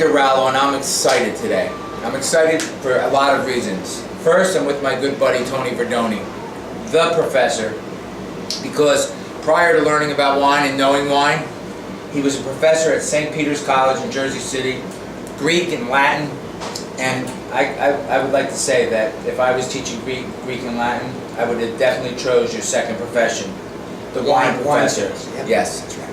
Victor Rallo, and I'm excited today. I'm excited for a lot of reasons. First, I'm with my good buddy Tony Verdoni, the professor, because prior to learning about wine and knowing wine, he was a professor at St. Peter's College in Jersey City, Greek and Latin, and I would like to say that if I was teaching Greek and Latin, I would have definitely chose your second profession, the wine professor. Yep. Yes. That's right.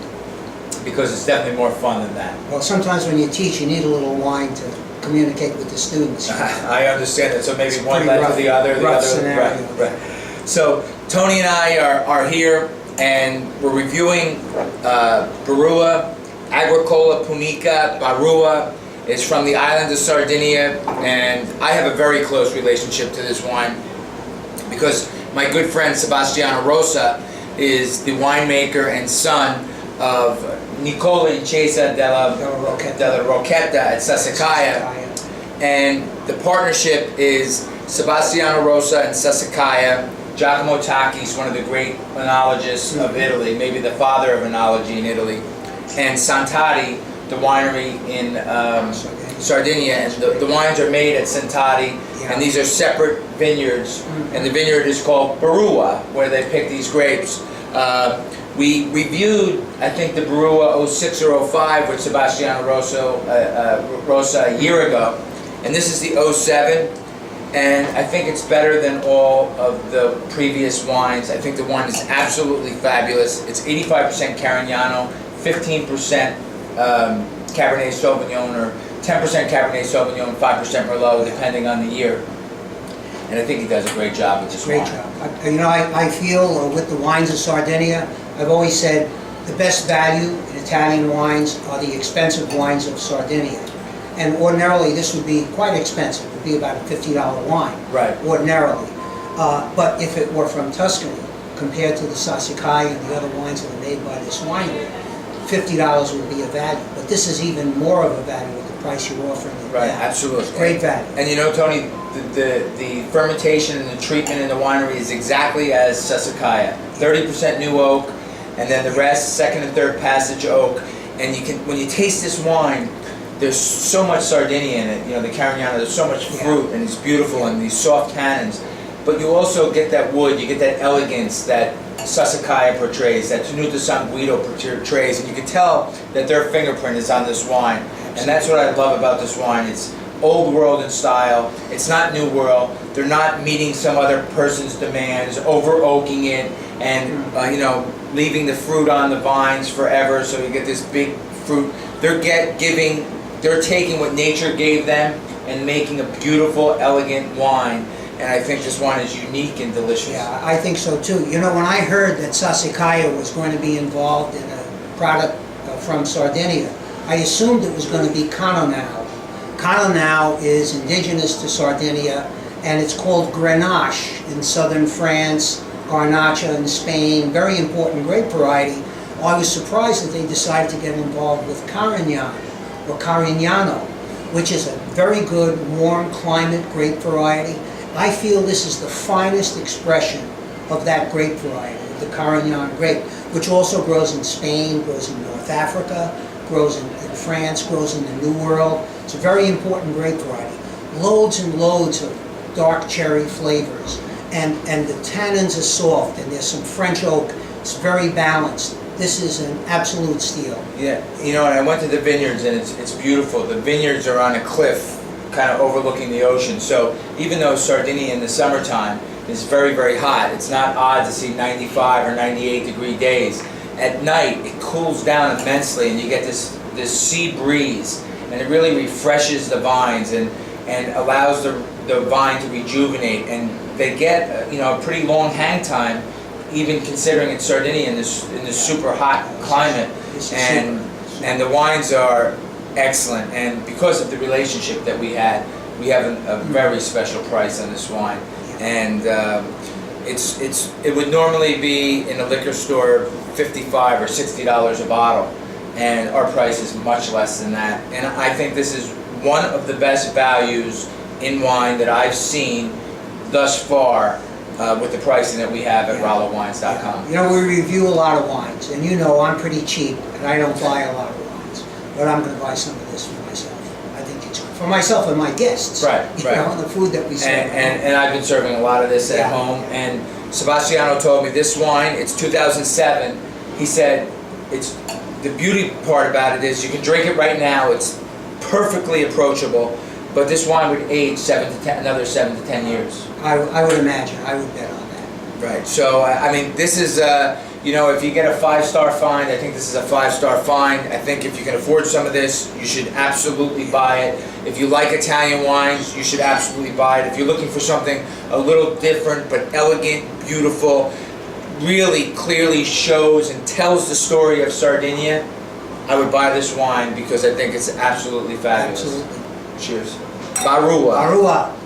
Because it's definitely more fun than that. Well, sometimes when you teach, you need a little wine to communicate with the students. I understand that, so maybe It's one pretty led to the other. rough scenario. Right. So Tony and I are here, and we're reviewing Barrua, Agricola Punica Barrua. It's from the island of Sardinia, and I have a very close relationship to this wine because my good friend Sebastiano Rosa is the winemaker and son of Nicola and Chiesa della Rocchetta at Sassicaia, and the partnership is Sebastiano Rosa and Sassicaia, Giacomo Tachis, one of the great enologists of Italy, maybe the father of enology in Italy, and Santadi, the winery in Sardinia, and the wines are made at Santadi, and these are separate vineyards, and the vineyard is called Barrua, where they pick these grapes. We reviewed, I think, the Barrua 06 or 05 with Sebastiano Rosa a year ago, and this is the 07, and I think it's better than all of the previous wines. I think the wine is absolutely fabulous. It's 85% Carignano, 15% Cabernet Sauvignon, or 10% Cabernet Sauvignon, 5% Merlot, depending on the year. And I think he does a great job with this wine. Great job. You know, I feel with the wines of Sardinia, I've always said the best value in Italian wines are the expensive wines of Sardinia. And ordinarily, this would be quite expensive. It would be about a $50 wine, right, ordinarily. But if it were from Tuscany, compared to the Sassicaia and the other wines that are made by this winery, $50 would be a value. But this is even more of a value with the price you're offering. Right, absolutely. Great value. And you know, Tony, the fermentation and the treatment in the winery is exactly as Sassicaia. 30% new oak, and then the rest, second and third passage oak. And you can, when you taste this wine, there's so much Sardinia in it. You know, the Carignano, there's so much fruit, and it's beautiful, and these soft tannins. But you also get that wood, you get that elegance that Sassicaia portrays, that Tenuta San Guido portrays, and you can tell that their fingerprint is on this wine. And that's what I love about this wine. It's old world in style. It's not new world. They're not meeting some other person's demands, over oaking it, and you know, leaving the fruit on the vines forever, so you get this big fruit. They're taking what nature gave them and making a beautiful, elegant wine. And I think this wine is unique and delicious. Yeah, I think so too. You know, when I heard that Sassicaia was going to be involved in a product from Sardinia, I assumed it was going to be Carignano. Carignano is indigenous to Sardinia, and it's called Grenache in southern France, Garnacha in Spain, very important grape variety. I was surprised that they decided to get involved with Carignan, or Carignano, which is a very good, warm climate grape variety. I feel this is the finest expression of that grape variety, the Carignan grape, which also grows in Spain, grows in North Africa, grows in France, grows in the New World. It's a very important grape variety. Loads and loads of dark cherry flavors, and the tannins are soft, and there's some French oak. It's very balanced. This is an absolute steal. Yeah, you know, and I went to the vineyards, and it's beautiful. The vineyards are on a cliff, kind of overlooking the ocean. So even though Sardinia in the summertime is very, very hot, it's not odd to see 95 or 98 degree days. At night, it cools down immensely, and you get this sea breeze, and it really refreshes the vines and allows the vine to rejuvenate. And they get you know, a pretty long hang time, even considering it's Sardinia in this super hot climate. And the wines are excellent, and because of the relationship that we have a very special price on this wine. And it would normally be in a liquor store $55 or $60 a bottle, and our price is much less than that. And I think this is one of the best values in wine that I've seen thus far with the pricing that we have at RalloWines.com. You know, we review a lot of wines, and you know I'm pretty cheap, and I don't buy a lot of wines, but I'm going to buy some of this for myself. for myself and my guests. Right, You right. know, and the food that we serve. And I've been serving a lot of this at Yeah. home. And Sebastiano told me this wine, it's 2007. He said, it's the beauty part about it is you can drink it right now. It's perfectly approachable, but this wine would age another 7 to 10 years. I would imagine. I would bet on that. Right. So I mean, this is you know, if you get a 5-star find, I think this is a 5-star find. I think if you can afford some of this, you should absolutely buy it. If you like Italian wines, you should absolutely buy it. If you're looking for something a little different but elegant, beautiful, really clearly shows and tells the story of Sardinia, I would buy this wine because I think it's absolutely fabulous. Absolutely. Cheers. Barrua. Barrua.